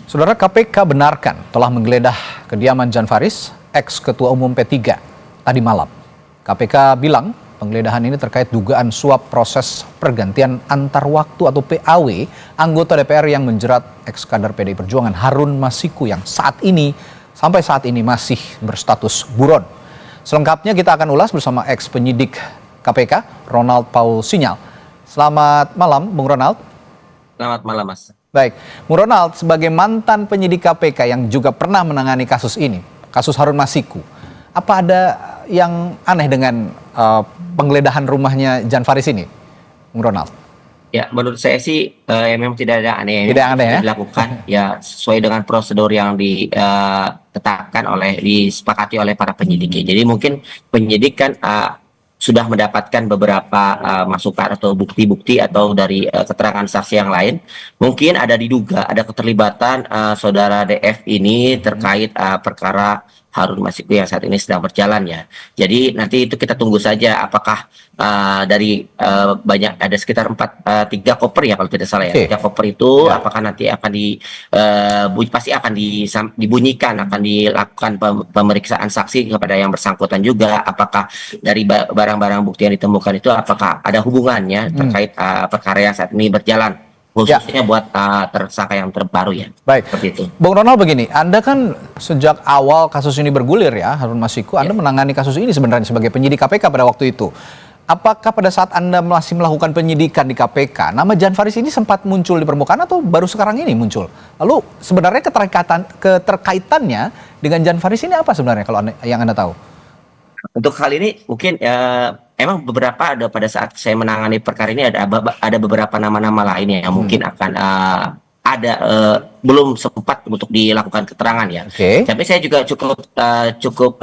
Saudara, KPK benarkan telah menggeledah kediaman Jan Faris, ex-ketua umum P3, tadi malam. KPK bilang penggeledahan ini terkait dugaan suap proses pergantian antar waktu atau PAW anggota DPR yang menjerat ex-kader PDI Perjuangan Harun Masiku yang sampai saat ini masih berstatus buron. Selengkapnya kita akan ulas bersama ex-penyidik KPK, Ronald Paul Sinyal. Selamat malam, Bung Ronald. Selamat malam, Mas. Baik, Bung Ronald, sebagai mantan penyidik KPK yang juga pernah menangani kasus ini, kasus Harun Masiku, apa ada yang aneh dengan penggeledahan rumahnya Jan Faris ini, Bung Ronald? Ya, menurut saya sih memang tidak ada aneh Tidak aneh ya? dilakukan ya sesuai dengan prosedur yang disepakati oleh para penyidik. Jadi mungkin penyidik kan sudah mendapatkan beberapa masukan atau bukti-bukti atau dari keterangan saksi yang lain. Mungkin ada diduga ada keterlibatan saudara DF ini terkait perkara Harun Masiku yang saat ini sedang berjalan ya. Jadi nanti itu kita tunggu saja apakah dari banyak ada sekitar 3 koper ya kalau tidak salah ya. 3 koper itu apakah nanti akan pasti akan dibunyikan, akan dilakukan pemeriksaan saksi kepada yang bersangkutan juga, apakah dari barang-barang bukti yang ditemukan itu apakah ada hubungannya terkait perkara yang saat ini berjalan. Khususnya buat tersangka yang terbaru ya. Baik, seperti itu. Bung Ronald, begini, Anda kan sejak awal kasus ini bergulir ya, Harun Masiku, Anda menangani kasus ini sebenarnya sebagai penyidik KPK pada waktu itu. Apakah pada saat Anda masih melakukan penyidikan di KPK, nama Jan Faris ini sempat muncul di permukaan atau baru sekarang ini muncul? Lalu sebenarnya keterkaitannya dengan Jan Faris ini apa sebenarnya kalau yang Anda tahu? Untuk hal ini mungkin emang beberapa pada saat saya menangani perkara ini ada beberapa nama-nama lainnya yang mungkin akan belum sempat untuk dilakukan keterangan ya. Tapi saya juga cukup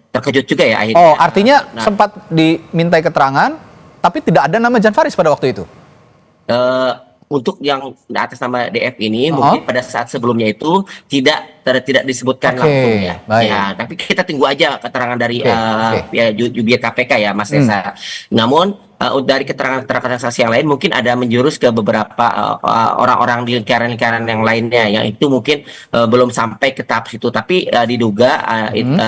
terkejut juga ya akhirnya. Oh, artinya sempat dimintai keterangan tapi tidak ada nama Jan Faris pada waktu itu? Untuk yang atas nama DF ini mungkin pada saat sebelumnya itu tidak disebutkan langsung ya. Ya, tapi kita tunggu aja keterangan dari jubir KPK ya, Mas Esa. Namun dari keterangan saksi yang lain mungkin ada menjurus ke beberapa orang-orang di lingkaran-lingkaran yang lainnya yang itu mungkin belum sampai ke tahap situ, tapi diduga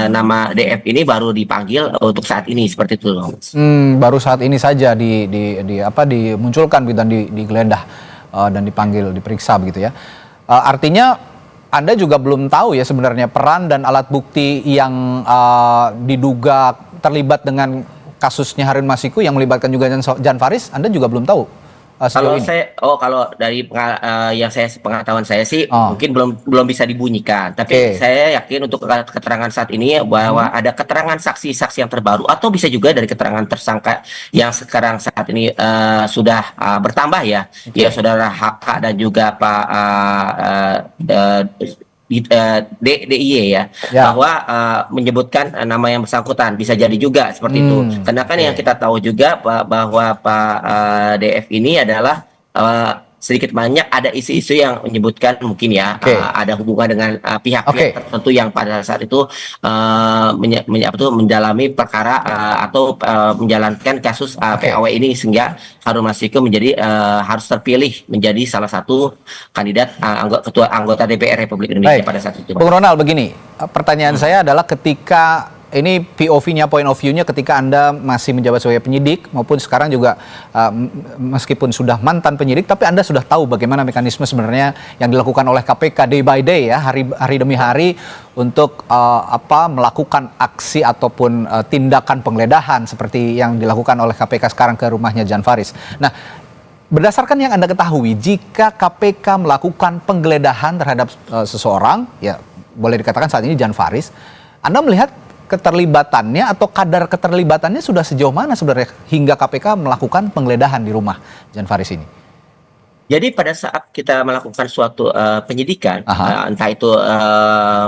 nama DF ini baru dipanggil untuk saat ini seperti itu, Mas. Baru saat ini saja dimunculkan dan digeledah dan dipanggil, diperiksa begitu ya. Artinya Anda juga belum tahu ya sebenarnya peran dan alat bukti yang diduga terlibat dengan kasusnya Harun Masiku yang melibatkan juga Jan Faris, Anda juga belum tahu sejauh ini? Kalau dari pengetahuan saya sih mungkin belum bisa dibunyikan, tapi saya yakin untuk keterangan saat ini bahwa ada keterangan saksi-saksi yang terbaru atau bisa juga dari keterangan tersangka yang sekarang saat ini sudah bertambah ya. Ya, saudara HK dan juga Pak DIY ya, bahwa menyebutkan nama yang bersangkutan bisa jadi juga seperti itu. Karena kan yang kita tahu juga bahwa Pak DF ini adalah sedikit banyak ada isu-isu yang menyebutkan mungkin ya ada hubungan dengan pihak-pihak tertentu yang pada saat itu mendalami perkara atau menjalankan kasus PAW ini sehingga Harun Masiku menjadi harus terpilih menjadi salah satu kandidat ketua anggota DPR Republik Indonesia pada saat itu. Bung Ronald, begini, pertanyaan saya adalah ketika ini POV-nya, point of view-nya ketika Anda masih menjabat sebagai penyidik maupun sekarang juga meskipun sudah mantan penyidik, tapi Anda sudah tahu bagaimana mekanisme sebenarnya yang dilakukan oleh KPK day by day ya, hari demi hari untuk melakukan aksi ataupun tindakan penggeledahan seperti yang dilakukan oleh KPK sekarang ke rumahnya Jan Faris. Nah, berdasarkan yang Anda ketahui, jika KPK melakukan penggeledahan terhadap seseorang, ya boleh dikatakan saat ini Jan Faris, Anda melihat keterlibatannya atau kadar keterlibatannya sudah sejauh mana sebenarnya hingga KPK melakukan penggeledahan di rumah Jan Faris ini? Jadi pada saat kita melakukan suatu penyidikan, entah itu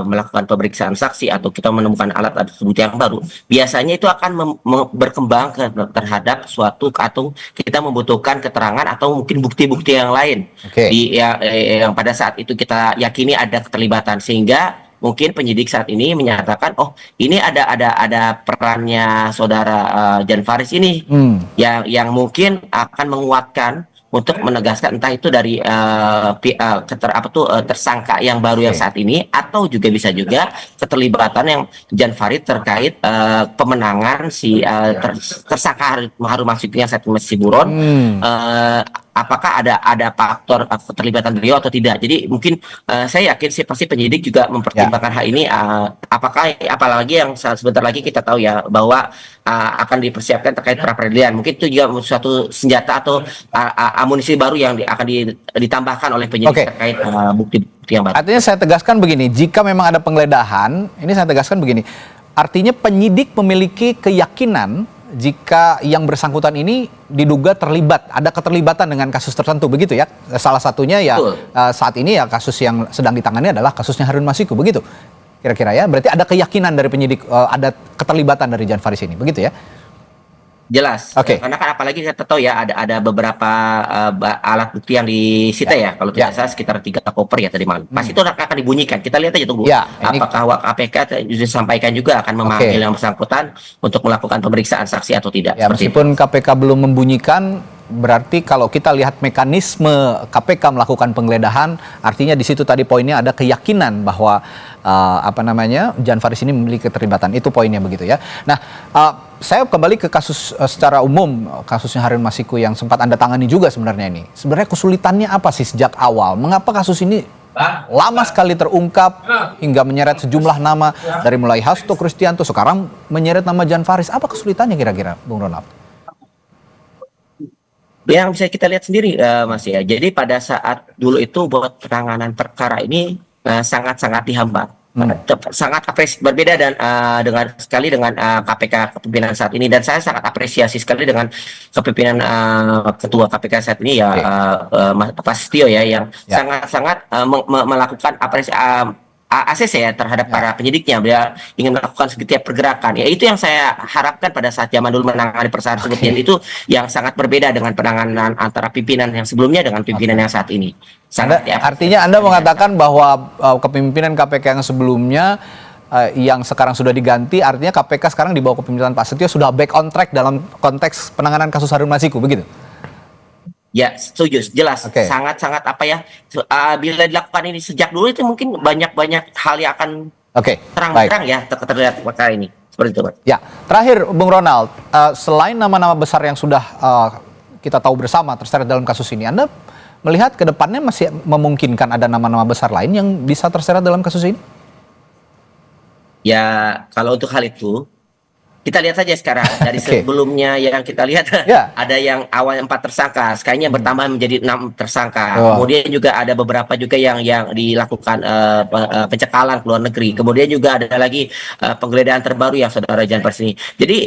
melakukan pemeriksaan saksi atau kita menemukan alat bukti yang baru, biasanya itu akan berkembang terhadap suatu atau kita membutuhkan keterangan atau mungkin bukti-bukti yang lain yang pada saat itu kita yakini ada keterlibatan, sehingga mungkin penyidik saat ini menyatakan, oh ini ada perannya saudara Jan Faris ini yang mungkin akan menguatkan untuk menegaskan entah itu dari tersangka yang baru yang saat ini, atau juga bisa juga keterlibatan yang Jan Farid terkait pemenangan si tersangka Harun Masiku yang saat ini masih buron. Apakah ada faktor keterlibatan beliau atau tidak? Jadi mungkin saya yakin sih pasti penyidik juga mempertimbangkan hal ini. Apalagi yang sebentar lagi kita tahu ya bahwa akan dipersiapkan terkait pra peradilan. Mungkin itu juga suatu senjata atau amunisi baru yang akan ditambahkan oleh penyidik terkait bukti-bukti yang baru. Artinya saya tegaskan begini, jika memang ada penggeledahan, ini saya tegaskan begini, artinya penyidik memiliki keyakinan jika yang bersangkutan ini diduga terlibat, ada keterlibatan dengan kasus tertentu, begitu ya? Salah satunya ya saat ini ya kasus yang sedang ditangani adalah kasusnya Harun Masiku, begitu? Kira-kira ya, berarti ada keyakinan dari penyidik, ada keterlibatan dari Jan Farid ini, begitu ya? Jelas, karena kan apalagi kita tahu ya ada beberapa alat bukti yang disita ya, kalau tidak salah sekitar 3 koper ya tadi malam. Pas itu akan dibunyikan, kita lihat aja tunggu. Apakah KPK disampaikan juga akan memanggil yang bersangkutan untuk melakukan pemeriksaan saksi atau tidak? Ya, meskipun KPK belum membunyikan, berarti kalau kita lihat mekanisme KPK melakukan penggeledahan, artinya di situ tadi poinnya ada keyakinan bahwa Jan Farid ini memiliki keterlibatan. Itu poinnya begitu ya. Nah, saya kembali ke kasus secara umum, kasusnya Harun Masiku yang sempat Anda tangani juga sebenarnya ini. Sebenarnya kesulitannya apa sih sejak awal? Mengapa kasus ini lama sekali terungkap hingga menyeret sejumlah nama dari mulai Hasto Kristianto, sekarang menyeret nama Jan Farid? Apa kesulitannya kira-kira, Bung Ronald? Yang bisa kita lihat sendiri, Mas ya. Jadi pada saat dulu itu buat penanganan perkara ini sangat-sangat dihambat. Sangat berbeda dan dengan KPK kepemimpinan saat ini, dan saya sangat apresiasi sekali dengan kepemimpinan ketua KPK saat ini ya, Pak Setio ya, yang sangat-sangat melakukan ACC ya terhadap para penyidiknya. Dia ingin melakukan setiap pergerakan. Ya itu yang saya harapkan pada saat zaman dulu menangani perkara tersebut. Dan itu yang sangat berbeda dengan penanganan antara pimpinan yang sebelumnya dengan pimpinan yang saat ini. Artinya Anda mengatakan bahwa kepemimpinan KPK yang sebelumnya yang sekarang sudah diganti, artinya KPK sekarang di bawah kepemimpinan Pak Setio sudah back on track dalam konteks penanganan kasus Harun Masiku, begitu? Ya, setuju, jelas. Sangat-sangat bila dilakukan ini sejak dulu itu mungkin banyak hal yang akan terang-terang ya terlihat perkara ini. Seperti itu, Pak. Ya, terakhir Bung Ronald, selain nama-nama besar yang sudah kita tahu bersama terseret dalam kasus ini, Anda melihat ke depannya masih memungkinkan ada nama-nama besar lain yang bisa terseret dalam kasus ini? Ya, kalau untuk hal itu kita lihat saja sekarang dari sebelumnya yang kita lihat ada yang awal 4 tersangka, sekarang bertambah menjadi 6 tersangka. Kemudian juga ada beberapa juga yang dilakukan pencekalan ke luar negeri. Kemudian juga ada lagi penggeledahan terbaru yang saudara Jan Farid ini. Jadi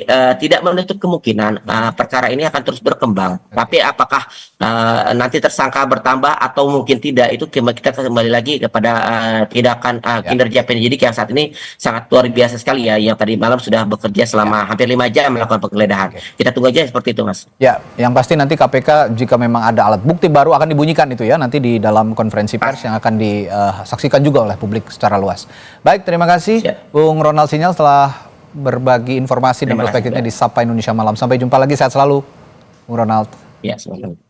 tidak menutup kemungkinan perkara ini akan terus berkembang. Tapi apakah nanti tersangka bertambah atau mungkin tidak, itu kita kembali lagi kepada tindakan kinerja penyidik yang saat ini sangat luar biasa sekali ya, yang tadi malam sudah bekerja selama hampir 5 jam melakukan penggeledahan. Kita tunggu aja seperti itu, Mas. Ya, yang pasti nanti KPK jika memang ada alat bukti baru akan dibunyikan itu ya, nanti di dalam konferensi pers yang akan disaksikan juga oleh publik secara luas. Baik, terima kasih Bung Ronald Sinyal telah berbagi informasi dan perspektifnya di Sapa Indonesia Malam. Sampai jumpa lagi, sehat selalu Bung Ronald. Ya, selamat.